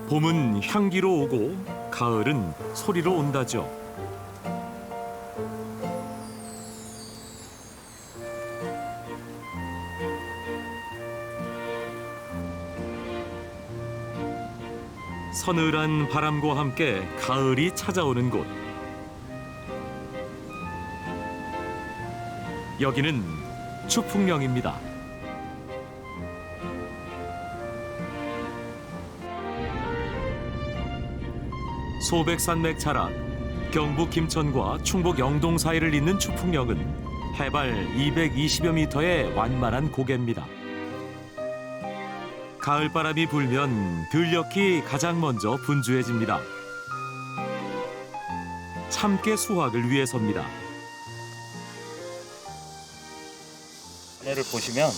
봄은 향기로 오고 가을은 소리로 온다죠. 서늘한 바람과 함께 가을이 찾아오는 곳. 여기는 추풍령입니다. 소백산맥 자락, 경북 김천과 충북 영동 사이를 잇는 추풍령은 해발 220여 미터의 완만한 고개입니다. 가을바람이 불면 들녘이 가장 먼저 분주해집니다. 참깨 수확을 위해서입니다. 안에를 보시면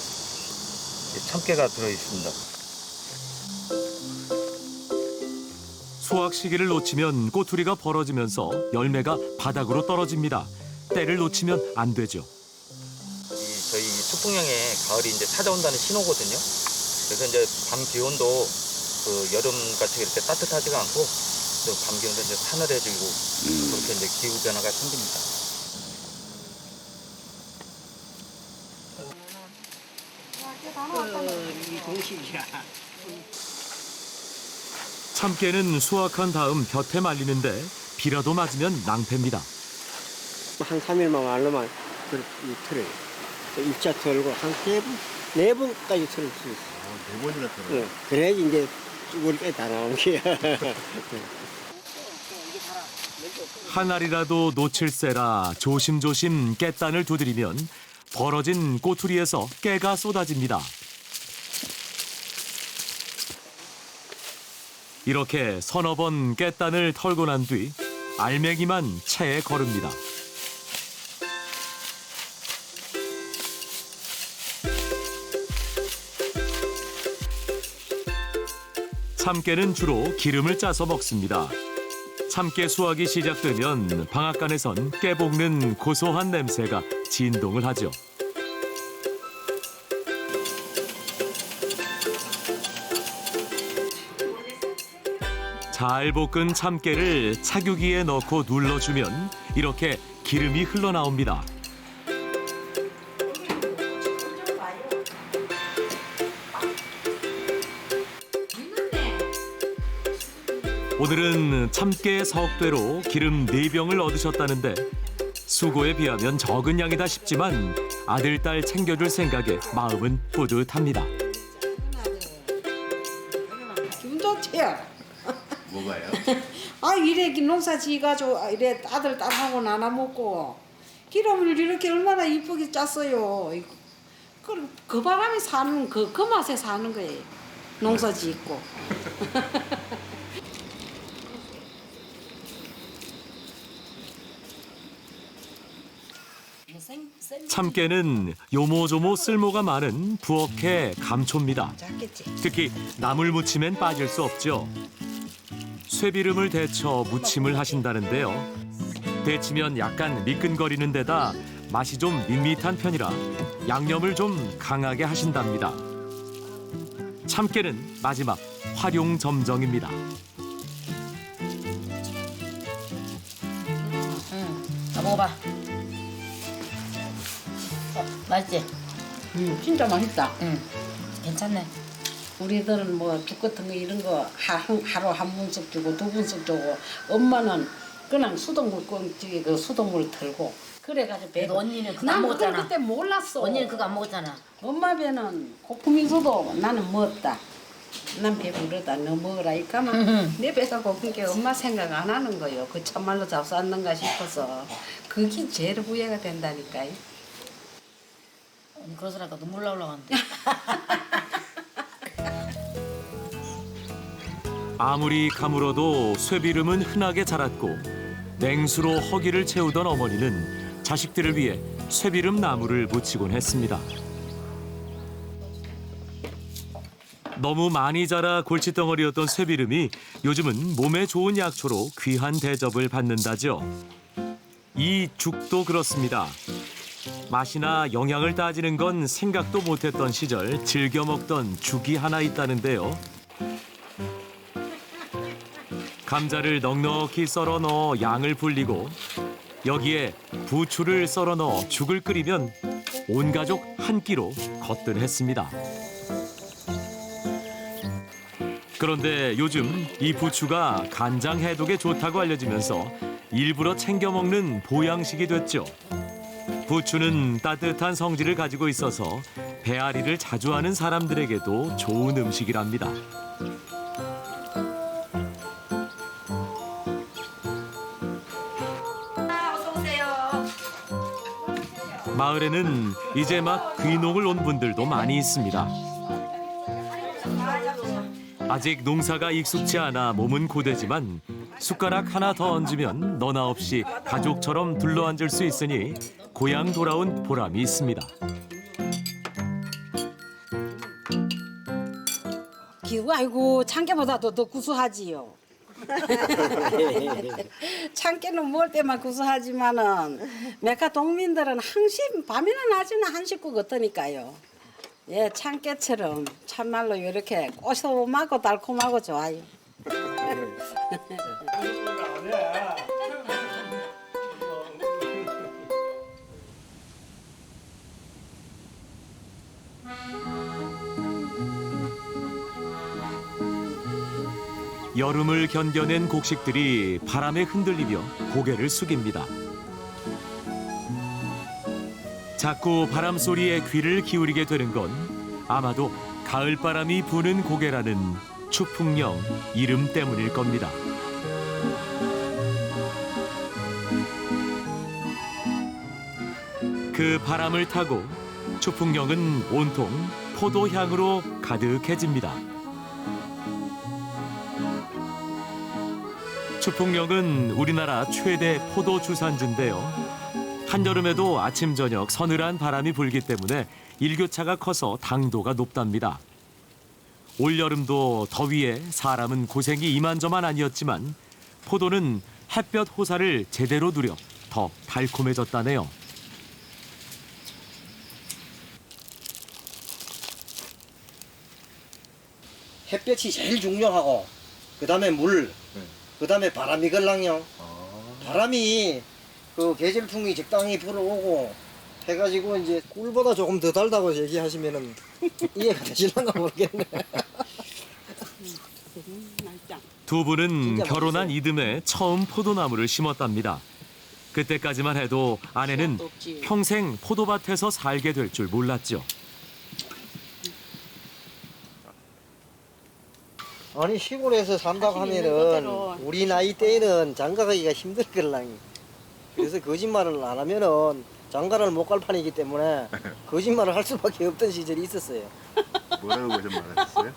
참깨가 들어있습니다. 수확 시기를 놓치면 꼬투리가 벌어지면서 열매가 바닥으로 떨어집니다. 때를 놓치면 안 되죠. 저희 추풍령에 가을이 이제 찾아온다는 신호거든요. 그래서 이제 밤 기온도 여름 같이 이렇게 따뜻하지가 않고 밤 기온도 이제 사늘해지고 그렇게 이제 기후 변화가 생깁니다. 참깨는 수확한 다음 볕에 말리는데 비라도 맞으면 낭패입니다. 한 3일만 말로만 틀어요. 일자 털고 한 3번, 4번까지 틀을 수 있어요. 4번이나 틀어요? 네. 그래야지 이제 쭈구리까지 다 나온 게. 한 알이라도 놓칠세라 조심조심 깻단을 두드리면 벌어진 꼬투리에서 깨가 쏟아집니다. 이렇게 서너 번 깻단을 털고 난 뒤 알맹이만 채에 거릅니다. 참깨는 주로 기름을 짜서 먹습니다. 참깨 수확이 시작되면 방앗간에선 깨 볶는 고소한 냄새가 진동을 하죠. 잘 볶은 참깨를 차규기에 넣고 눌러주면 이렇게 기름이 흘러나옵니다. 오늘은 참깨 석대로 기름 4병을 얻으셨다는데 수고에 비하면 적은 양이다 싶지만 아들, 딸 챙겨줄 생각에 마음은 뿌듯합니다. 기분 좋지요? 뭐가요? 아 이래 농사 지어가지고 이래 아들 딸하고 나눠 먹고 기름을 이렇게 얼마나 이쁘게 짰어요. 그 바람에 사는 그 맛에 사는 거예요. 농사 짓고. 참깨는 요모조모 쓸모가 많은 부엌의 감초입니다. 작겠지. 특히 나물 무침엔 빠질 수 없죠. 쇠비름을 데쳐 무침을 하신다는데요. 데치면 약간 미끈거리는 데다 맛이 좀 밋밋한 편이라 양념을 좀 강하게 하신답니다. 참깨는 마지막 활용점정입니다. 다 먹어봐. 맛있지? 진짜 맛있다. 괜찮네. 우리들은 뭐 죽 같은 거 이런 거 하루 한 분씩 주고 2분씩 주고 엄마는 그냥 수돗물 꽁치 그 수돗물 틀고 그래가지고 그래도 언니는 그거 안 난 먹었잖아. 그걸 그때 몰랐어. 언니는 그거 안 먹었잖아. 엄마 배는 고품이 있어도 나는 먹었다. 난 배부르다. 너 먹으라 이까만 내 배가 고픈 게 엄마 생각 안 하는 거요. 그 참말로 잡수았는가 싶어서 그게 제일 후회가 된다니까요. 언니 그러서라니까 눈물 나올라가는데. 아무리 가물어도 쇠비름은 흔하게 자랐고 냉수로 허기를 채우던 어머니는 자식들을 위해 쇠비름 나무를 묻히곤 했습니다. 너무 많이 자라 골칫덩어리였던 쇠비름이 요즘은 몸에 좋은 약초로 귀한 대접을 받는다죠. 이 죽도 그렇습니다. 맛이나 영양을 따지는 건 생각도 못했던 시절 즐겨 먹던 죽이 하나 있다는데요. 감자를 넉넉히 썰어 넣어 양을 불리고 여기에 부추를 썰어 넣어 죽을 끓이면 온 가족 한 끼로 거뜬했습니다. 그런데 요즘 이 부추가 간장 해독에 좋다고 알려지면서 일부러 챙겨 먹는 보양식이 됐죠. 부추는 따뜻한 성질을 가지고 있어서 배앓이를 자주 하는 사람들에게도 좋은 음식이랍니다. 마을에는 이제 막 귀농을 온 분들도 많이 있습니다. 아직 농사가 익숙지 않아 몸은 고되지만 숟가락 하나 더 얹으면 너나 없이 가족처럼 둘러앉을 수 있으니 고향 돌아온 보람이 있습니다. 아이고 참깨보다도 더 구수하지요. 참깨는 먹을 때만 구수하지만은 메카 동민들은 한식 밤에는 낮에는 한식국 같으니까요. 예, 참깨처럼 참말로 이렇게 고소하고 달콤하고 좋아요. 여름을 견뎌낸 곡식들이 바람에 흔들리며 고개를 숙입니다. 자꾸 바람 소리에 귀를 기울이게 되는 건 아마도 가을바람이 부는 고개라는 추풍령 이름 때문일 겁니다. 그 바람을 타고 추풍령은 온통 포도향으로 가득해집니다. 추풍령은 우리나라 최대 포도 주산지인데요. 한여름에도 아침 저녁 서늘한 바람이 불기 때문에 일교차가 커서 당도가 높답니다. 올여름도 더위에 사람은 고생이 이만저만 아니었지만 포도는 햇볕 호사를 제대로 누려 더 달콤해졌다네요. 햇볕이 제일 중요하고 그다음에 물, 그다음에 바람이 걸랑요. 바람이 그 계절풍이 적당히 불어오고 해가지고 이제 꿀보다 조금 더 달다고 얘기하시면은 이해가 되실런가 모르겠네. 두 분은 진짜 결혼한 맛있어요. 이듬해 처음 포도나무를 심었답니다. 그때까지만 해도 아내는 평생 포도밭에서 살게 될 줄 몰랐죠. 아니 시골에서 산다고 하면은 우리 나이 때에는 장가가기가 힘들 걸랑이. 그래서 거짓말을 안 하면은 장가를 못 갈 판이기 때문에 거짓말을 할 수밖에 없던 시절이 있었어요. 뭐라고 거짓말하셨어요?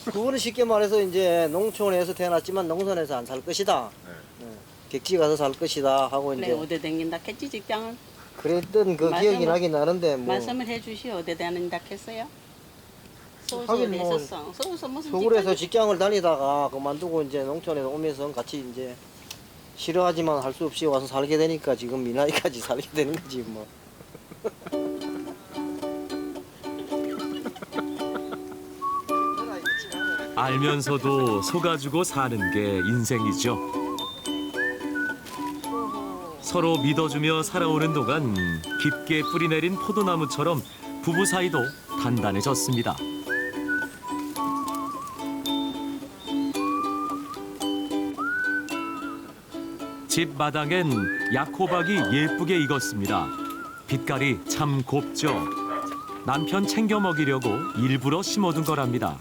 그거는 쉽게 말해서 이제 농촌에서 태어났지만 농촌에서 안 살 것이다. 네. 객지 가서 살 것이다 하고 그래 이제 어디 댕긴다 했지 직장을 그랬던 그 기억이 나긴 나는데 뭐 말씀을 해주시 어디 다닌다 했어요? 서울서 하긴 어디 뭐 있었어? 서울서 무슨 서울에서 직장? 직장을 다니다가 그만두고 이제 농촌에서 오면서 같이 이제 싫어하지만 할 수 없이 와서 살게 되니까 지금 이 나이까지 살게 되는 거지 뭐. 알면서도 속아주고 사는 게 인생이죠. 서로 믿어주며 살아오는 동안 깊게 뿌리내린 포도나무처럼 부부 사이도 단단해졌습니다. 집 마당엔 약호박이 예쁘게 익었습니다. 빛깔이 참 곱죠. 남편 챙겨 먹이려고 일부러 심어둔 거랍니다.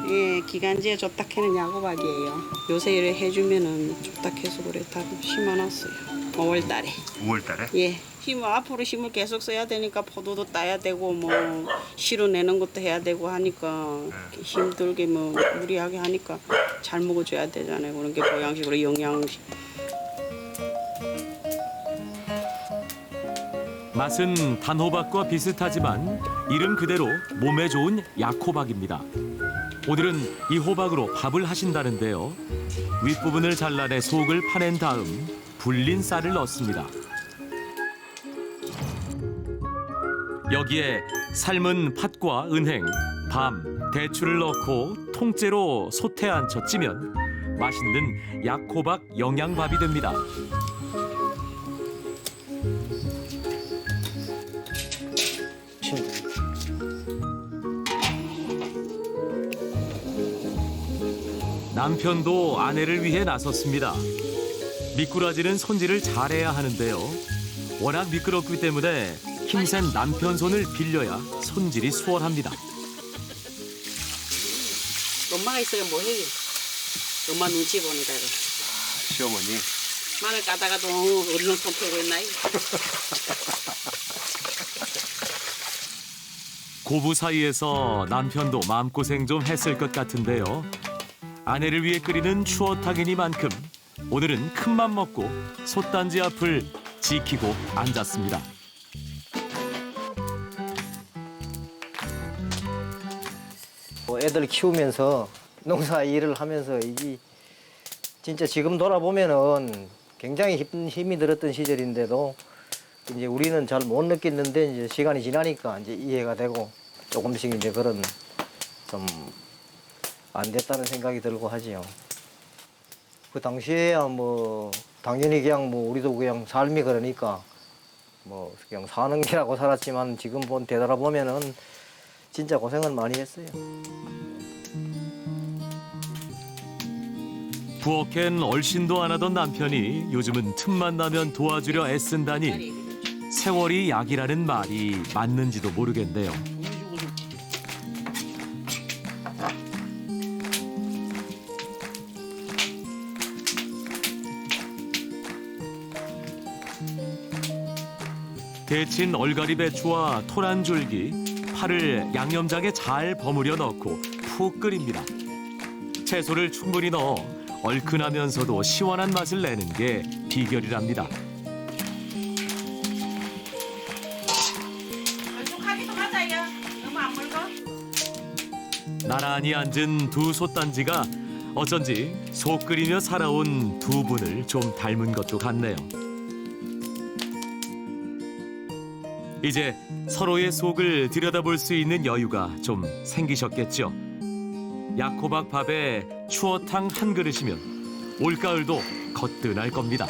예, 기간지에 좋다 캐는 야구박이에요. 요새 이래 해주면은 좋다 캐서 그래 다 심어놨어요. 5월달에. 5월달에? 예. 앞으로 힘을 계속 써야 되니까 포도도 따야 되고 뭐 씨로 내는 것도 해야 되고 하니까 힘들게 뭐 무리하게 하니까 잘 먹어줘야 되잖아요. 그런 게 보양식으로 영양식. 맛은 단호박과 비슷하지만 이름 그대로 몸에 좋은 약호박입니다. 오늘은 이 호박으로 밥을 하신다는데요. 윗부분을 잘라내 속을 파낸 다음 불린 쌀을 넣습니다. 여기에 삶은 팥과 은행, 밤 대추를 넣고 통째로 솥에 앉혀 찌면 맛있는 약호박 영양밥이 됩니다. 남편도 아내를 위해 나섰습니다. 미꾸라지는 손질을 잘해야 하는데요. 워낙 미끄럽기 때문에 힘센 남편 손을 빌려야 손질이 수월합니다. 엄마가 있어야 뭐해? 엄마 눈치 보니다 이거. 시어머니. 마늘 까다가도 얼른 손 펴고 있나? 고부 사이에서 남편도 마음고생 좀 했을 것 같은데요. 아내를 위해 끓이는 추어탕이니만큼 오늘은 큰맘 먹고 솥단지 앞을 지키고 앉았습니다. 애들 키우면서 농사 일을 하면서 이게 진짜 지금 돌아보면은 굉장히 힘이 들었던 시절인데도 이제 우리는 잘 못 느꼈는데 이제 시간이 지나니까 이제 이해가 되고 조금씩 이제 그런 좀 안 됐다는 생각이 들고 하지요. 그 당시에야 뭐 당연히 그냥 뭐 우리도 그냥 삶이 그러니까 뭐 그냥 사는 게라고 살았지만 지금 되돌아보면은 진짜 고생을 많이 했어요. 부엌엔 얼씬도 안 하던 남편이 요즘은 틈만 나면 도와주려 애쓴다니 세월이 약이라는 말이 맞는지도 모르겠네요. 데친 얼갈이 배추와 토란 줄기, 파를 양념장에 잘 버무려 넣고 푹 끓입니다. 채소를 충분히 넣어 얼큰하면서도 시원한 맛을 내는 게 비결이랍니다. 얼죽하기도 하자요. 너무 안 물고. 나란히 앉은 두 솥단지가 어쩐지 속 끓이며 살아온 두 분을 좀 닮은 것도 같네요. 이제 서로의 속을 들여다볼 수 있는 여유가 좀 생기셨겠죠. 약호박 밥에 추어탕 한 그릇이면 올가을도 거뜬할 겁니다.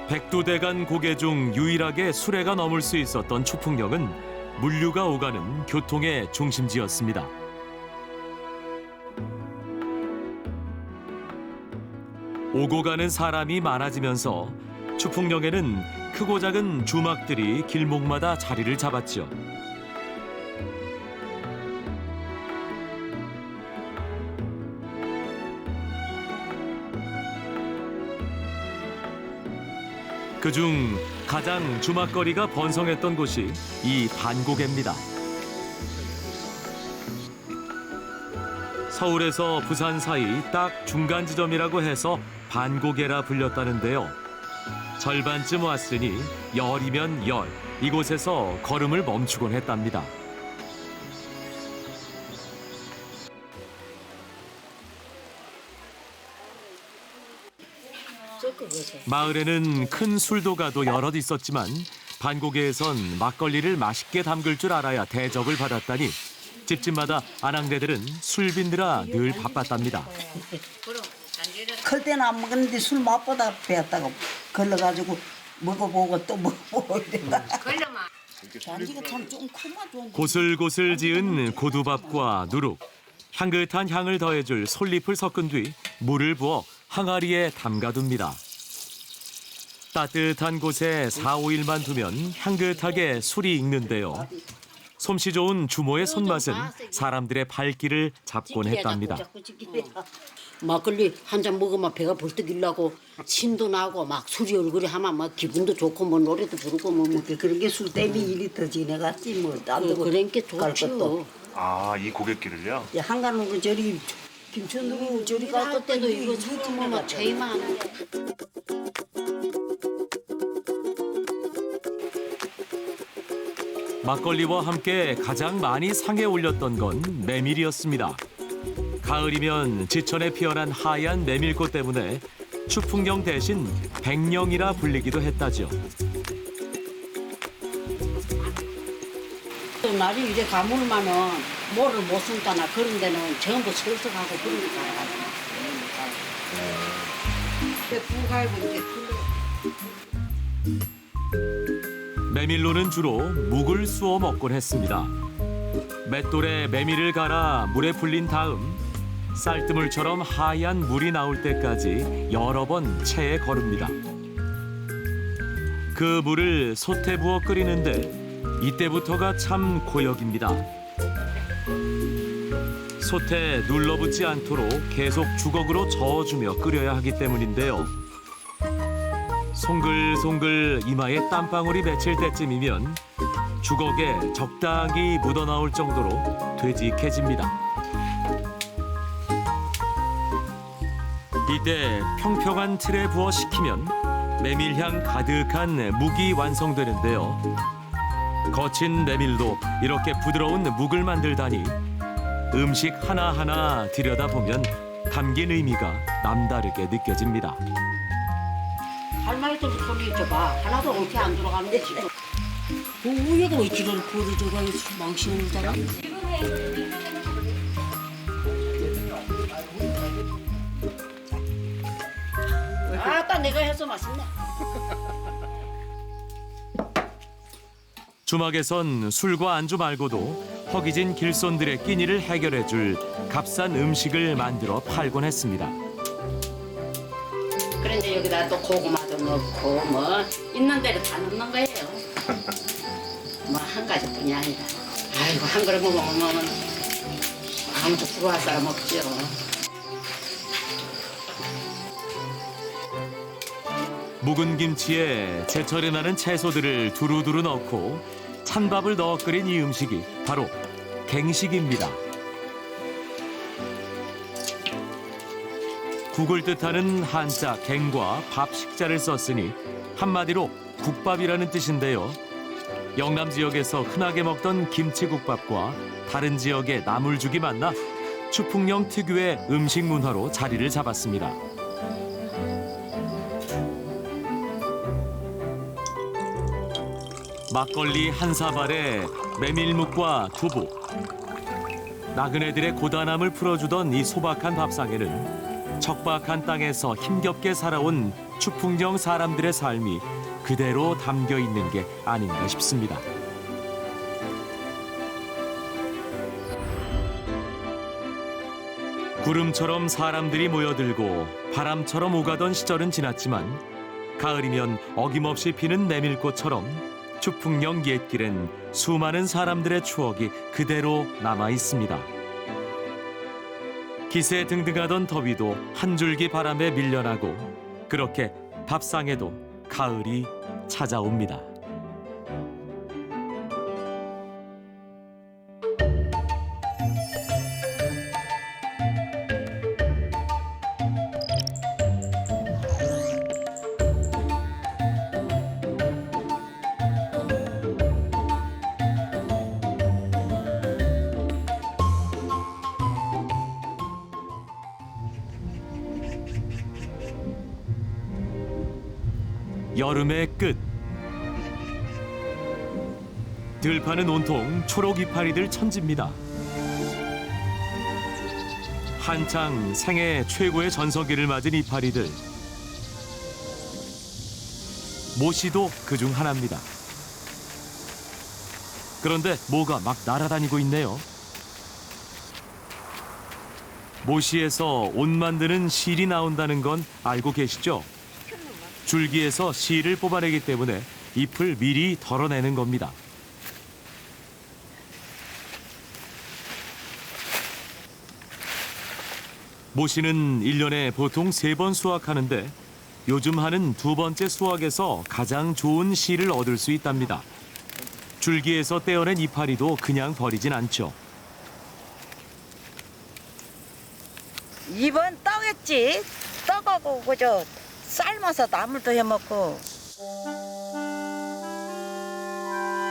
백두대간 고개 중 유일하게 수레가 넘을 수 있었던 추풍령은 물류가 오가는 교통의 중심지였습니다. 오고 가는 사람이 많아지면서 추풍령에는 크고 작은 주막들이 길목마다 자리를 잡았죠. 그중 가장 주막거리가 번성했던 곳이 이 반고개입니다. 서울에서 부산 사이 딱 중간 지점이라고 해서 반고개라 불렸다는데요. 절반쯤 왔으니 열이면 열, 이곳에서 걸음을 멈추곤 했답니다. 마을에는 큰 술도가도 여럿 있었지만 반고개에선 막걸리를 맛있게 담글 줄 알아야 대접을 받았다니 집집마다 아낙네들은 술 빚느라 늘 바빴답니다. 클 때는 안 먹었는데 술 맛보다 배웠다가 걸러가지고 먹어보고 또 먹어보고 이랬다. 잔디가 참 좀 크면 좋은데. 고슬고슬 지은 고두밥과 누룩, 향긋한 향을 더해줄 솔잎을 섞은 뒤 물을 부어 항아리에 담가둡니다. 따뜻한 곳에 4, 5일만 두면 향긋하게 술이 익는데요. 솜씨 좋은 주모의 손맛은 사람들의 발길을 잡곤 했답니다. 막걸리 한 잔 먹으면 배가 벌떡 일나고 신도 나고 막 술이 얼굴에 하면 막 기분도 좋고 뭐 노래도 부르고 뭐 그런 게 술 때문에 일이 더 지내갔지 뭐딴 데고 그런 게 갈 좋죠. 것도. 아, 이 고갯길을요? 한간으로 저리 김천으로 저리 갈 때도 이거 술 먹으면 죄만 하는 거. 막걸리와 함께 가장 많이 상에 올렸던 건 메밀이었습니다. 가을이면 지천에 피어난 하얀 메밀꽃 때문에 추풍령 대신 백령이라 불리기도 했다죠. 날이 이제 가물면은 뭐를 못 숨다나 그런 데는 전부 설득하고 그런 거 가야지. 근데 부갈고 이제 메밀로는 주로 묵을 쑤어 먹곤 했습니다. 맷돌에 메밀을 갈아 물에 불린 다음 쌀뜨물처럼 하얀 물이 나올 때까지 여러 번 체에 거릅니다. 그 물을 솥에 부어 끓이는데 이때부터가 참 고역입니다. 솥에 눌러붙지 않도록 계속 주걱으로 저어주며 끓여야 하기 때문인데요. 송글송글 이마에 땀방울이 맺힐 때쯤이면 주걱에 적당히 묻어나올 정도로 되직해집니다. 이때 평평한 틀에 부어 식히면 메밀향 가득한 묵이 완성되는데요. 거친 메밀도 이렇게 부드러운 묵을 만들다니 음식 하나하나 들여다보면 담긴 의미가 남다르게 느껴집니다. 할 말 좀 소리 줘봐. 하나도 옳게 안 들어가는데 지금. 우유가 왜 지를 부어줘가 망치는 자가? 아따 내가 해서 맛있네. 주막에선 술과 안주 말고도 허기진 길손들의 끼니를 해결해줄 값싼 음식을 만들어 팔곤 했습니다. 그런데 여기다 또 고구마도 넣고 뭐 있는 대로 다 넣는 거예요. 뭐 한 가지뿐이 아니라. 아이고 한 그릇 먹으면 아무도 부러워할 사람 없죠. 묵은 김치에 제철에 나는 채소들을 두루두루 넣고 찬밥을 넣어 끓인 이 음식이 바로 갱식입니다. 국을 뜻하는 한자 갱과 밥 식자를 썼으니 한마디로 국밥이라는 뜻인데요. 영남 지역에서 흔하게 먹던 김치국밥과 다른 지역의 나물죽이 만나 추풍령 특유의 음식 문화로 자리를 잡았습니다. 막걸리 한 사발에 메밀묵과 두부, 나그네들의 고단함을 풀어주던 이 소박한 밥상에는 척박한 땅에서 힘겹게 살아온 추풍령 사람들의 삶이 그대로 담겨 있는 게 아닌가 싶습니다. 구름처럼 사람들이 모여들고 바람처럼 오가던 시절은 지났지만 가을이면 어김없이 피는 메밀꽃처럼 추풍령 옛길엔 수많은 사람들의 추억이 그대로 남아 있습니다. 기세등등하던 더위도 한 줄기 바람에 밀려나고 그렇게 밥상에도 가을이 찾아옵니다. 여름의 끝. 들판은 온통 초록 이파리들 천지입니다. 한창 생애 최고의 전성기를 맞은 이파리들. 모씨도 그중 하나입니다. 그런데 뭐가 막 날아다니고 있네요. 모씨에서 옷 만드는 실이 나온다는 건 알고 계시죠? 줄기에서 실을 뽑아내기 때문에 잎을 미리 덜어내는 겁니다. 모씨는 1년에 보통 3번 수확하는데 요즘 하는 2번째 수확에서 가장 좋은 실을 얻을 수 있답니다. 줄기에서 떼어낸 이파리도 그냥 버리진 않죠. 이번 떡했지. 떡하고 그저 삶아서 나물도 해먹고.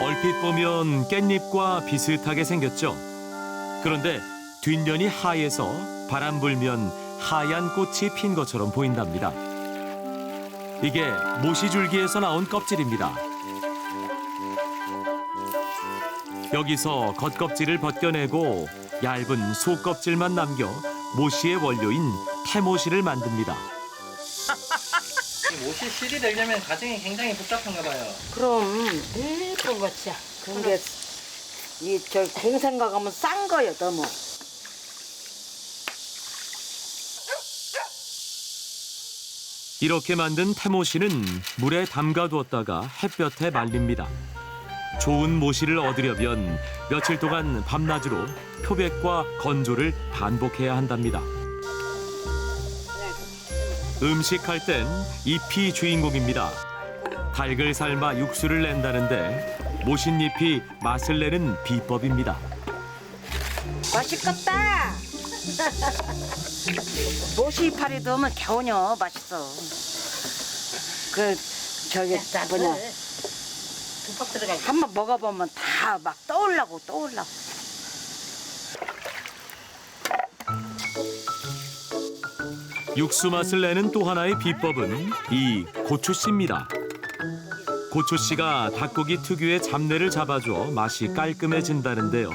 얼핏 보면 깻잎과 비슷하게 생겼죠. 그런데 뒷면이 하얘서 바람 불면 하얀 꽃이 핀 것처럼 보인답니다. 이게 모시줄기에서 나온 껍질입니다. 여기서 겉껍질을 벗겨내고 얇은 속껍질만 남겨 모시의 원료인 태모시를 만듭니다. 모시 실이 되려면 과정이 굉장히 복잡한가 봐요. 그럼 그런 거지. 그런 게 이 저 공생각 하면 싼 거요 너무. 이렇게 만든 태모시는 물에 담가두었다가 햇볕에 말립니다. 좋은 모시를 얻으려면 며칠 동안 밤낮으로 표백과 건조를 반복해야 한답니다. 음식할 땐 잎이 주인공입니다. 닭을 삶아 육수를 낸다는데 모신잎이 맛을 내는 비법입니다. 맛있겠다. 모시 이파리 넣으면 겨우녀 맛있어. 그 저기 뭐냐 한번 먹어보면 다 막 떠올라고. 육수 맛을 내는 또 하나의 비법은 이 고추씨입니다. 고추씨가 닭고기 특유의 잡내를 잡아줘 맛이 깔끔해진다는데요.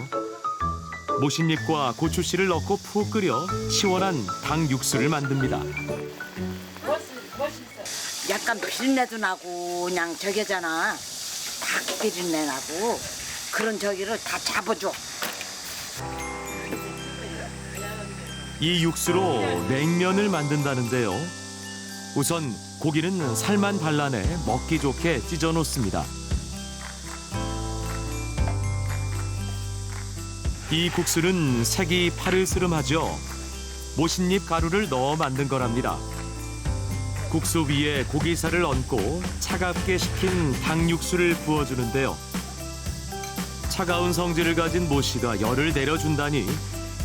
모신잎과 고추씨를 넣고 푹 끓여 시원한 닭 육수를 만듭니다. 약간 비린내도 나고 그냥 저기잖아. 닭 비린내 나고 그런 저기를 다 잡아줘. 이 육수로 냉면을 만든다는데요. 우선 고기는 살만 발라내 먹기 좋게 찢어 놓습니다. 이 국수는 색이 파르스름하죠. 모신잎 가루를 넣어 만든 거랍니다. 국수 위에 고기살을 얹고 차갑게 식힌 닭육수를 부어주는데요. 차가운 성질을 가진 모시가 열을 내려준다니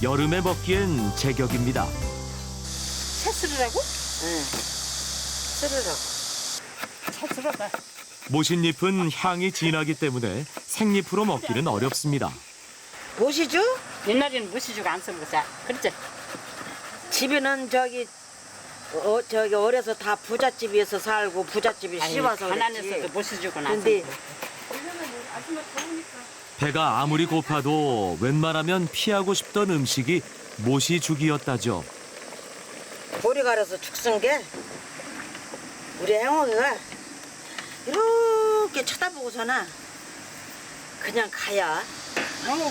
여름에 먹기엔 제격입니다. 채스르라고? 응. 채스르라고. 모신잎은 향이 진하기 때문에 생잎으로 먹기는 어렵습니다. 모시주? 옛날에는 무시주가 안 쓰는 거지. 그렇지? 집에는 저기 어려서 다 부잣집에서 살고 부잣집이 씹어서 가난해서도 그랬지. 무시주가 안 근데 쓰는 배가 아무리 고파도 웬만하면 피하고 싶던 음식이 모시죽이었다죠. 보리 갈아서 죽 쓴 게 우리 행옥이가 이렇게 쳐다보고서는 그냥 가야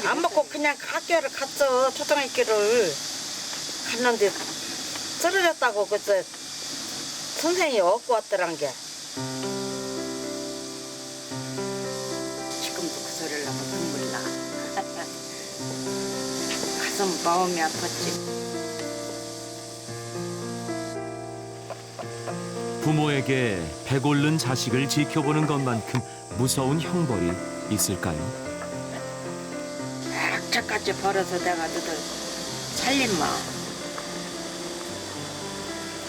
안 먹고 그냥 학교를 갔어. 초등학교를 갔는데 쓰러졌다고 그래서 선생님이 얻고 왔더란 게. 지금도 그 소리를 하면 눈물 나. 가슴 마음이 아팠지. 부모에게 배고른 자식을 지켜보는 것만큼 무서운 형벌이 있을까요? 악착같이 벌어서 내가 너들 살린 마음.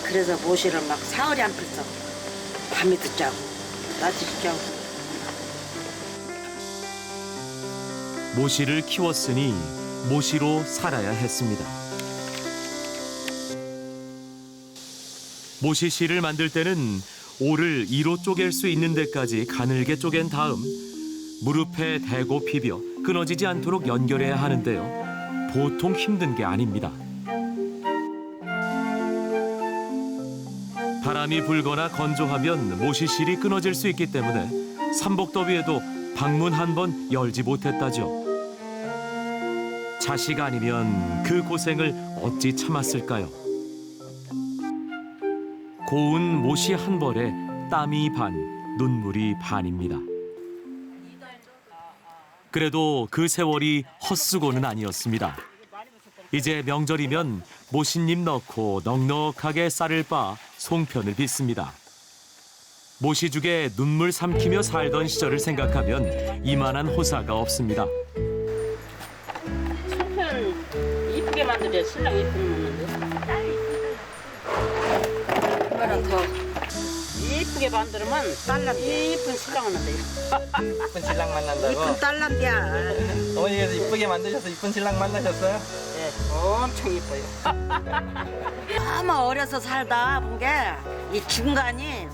그래서 모시를 막 사흘이 안 폈어. 밤에도 자고 낮에도 자고. 모시를 키웠으니 모시로 살아야 했습니다. 모시 씨를 만들 때는 오를 2로 쪼갤 수 있는 데까지 가늘게 쪼갠 다음 무릎에 대고 비벼 끊어지지 않도록 연결해야 하는데요. 보통 힘든 게 아닙니다. 바람이 불거나 건조하면 모시실이 끊어질 수 있기 때문에 삼복더위에도 방문 한 번 열지 못했다죠. 자식 아니면 그 고생을 어찌 참았을까요? 고운 모시 한 벌에 땀이 반, 눈물이 반입니다. 그래도 그 세월이 헛수고는 아니었습니다. 이제 명절이면 모신잎 넣고 넉넉하게 쌀을 빻아 송편을 빚습니다. 모시죽에 눈물 삼키며 살던 시절을 생각하면 이만한 호사가 없습니다. 송편 이쁘게 만들어야 신랑 이쁘게 만든대. 이거는 더 이쁘게 만들면 이쁜 신랑은 한대. 이쁜 신랑 만난다고? 이쁜 딸남이야. 어머니께서 이쁘게 만드셔서 이쁜 신랑 만나셨어요? 네, 엄청 이뻐요. 너무 어려서 살다 본 게 이 중간이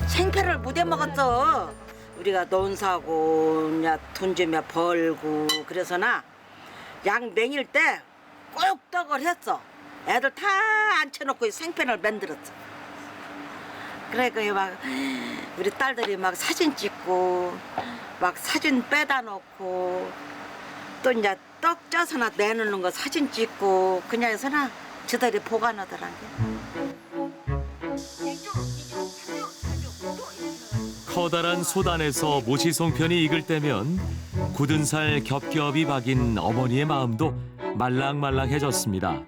생패를 못 해먹었어. 우리가 논사고 돈 좀 벌고 그래서나 양 맹일 때 꼭 떡을 했어. 애들 다 앉혀놓고 생패를 만들었어. 그러니까 막 우리 딸들이 막 사진 찍고 막 사진 빼다 놓고 또 이제 떡 쪄서나 내놓는 거 사진 찍고 그냥 해서나 저들이 보관하더란 게. 커다란 소단에서 모시송편이 익을 때면 굳은 살 겹겹이 박인 어머니의 마음도 말랑말랑해졌습니다.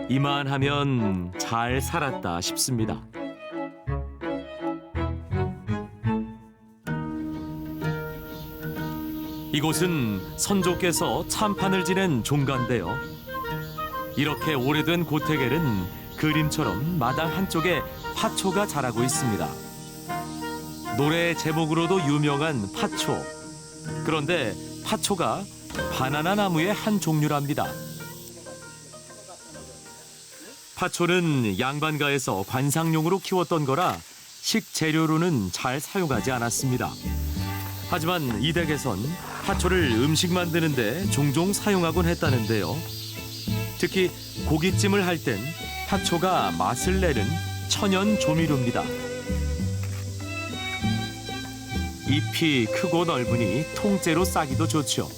이만하면 잘 살았다 싶습니다. 이곳은 선조께서 참판을 지낸 종가인데요. 이렇게 오래된 고택에는 그림처럼 마당 한쪽에 화초가 자라고 있습니다. 노래 제목으로도 유명한 파초. 그런데 파초가 바나나 나무의 한 종류랍니다. 파초는 양반가에서 관상용으로 키웠던 거라 식재료로는 잘 사용하지 않았습니다. 하지만 이 댁에선 파초를 음식 만드는데 종종 사용하곤 했다는데요. 특히 고깃찜을 할 땐 파초가 맛을 내는 천연 조미료입니다. 잎이 크고 넓으니 통째로 싸기도 좋죠.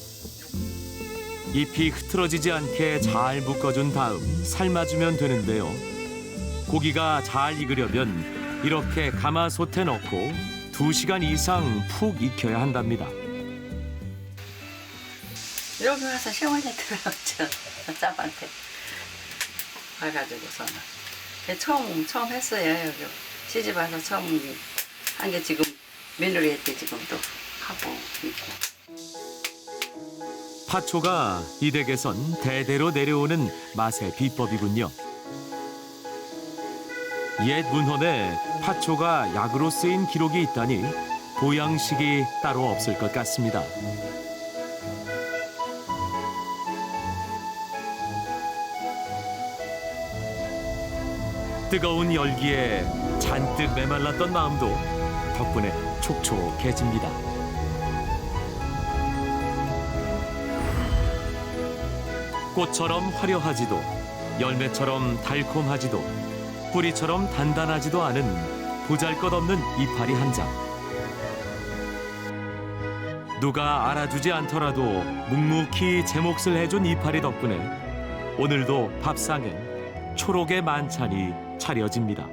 잎이 흐트러지지 않게 잘 묶어준 다음 삶아주면 되는데요. 고기가 잘 익으려면 이렇게 가마솥에 넣고 2시간 이상 푹 익혀야 한답니다. 여기 와서 시원히 들어갔죠. 짭한테 와가지고서는 처음 했어요. 여기 시집 와서 처음 한 게 지금 며느리 때 지금도 하고 있고. 파초가 이 댁에선 대대로 내려오는 맛의 비법이군요. 옛 문헌에 파초가 약으로 쓰인 기록이 있다니 보양식이 따로 없을 것 같습니다. 뜨거운 열기에 잔뜩 메말랐던 마음도 덕분에 촉촉해집니다. 꽃처럼 화려하지도 열매처럼 달콤하지도 뿌리처럼 단단하지도 않은 보잘것없는 이파리 한 장. 누가 알아주지 않더라도 묵묵히 제 몫을 해준 이파리 덕분에 오늘도 밥상엔 초록의 만찬이 차려집니다.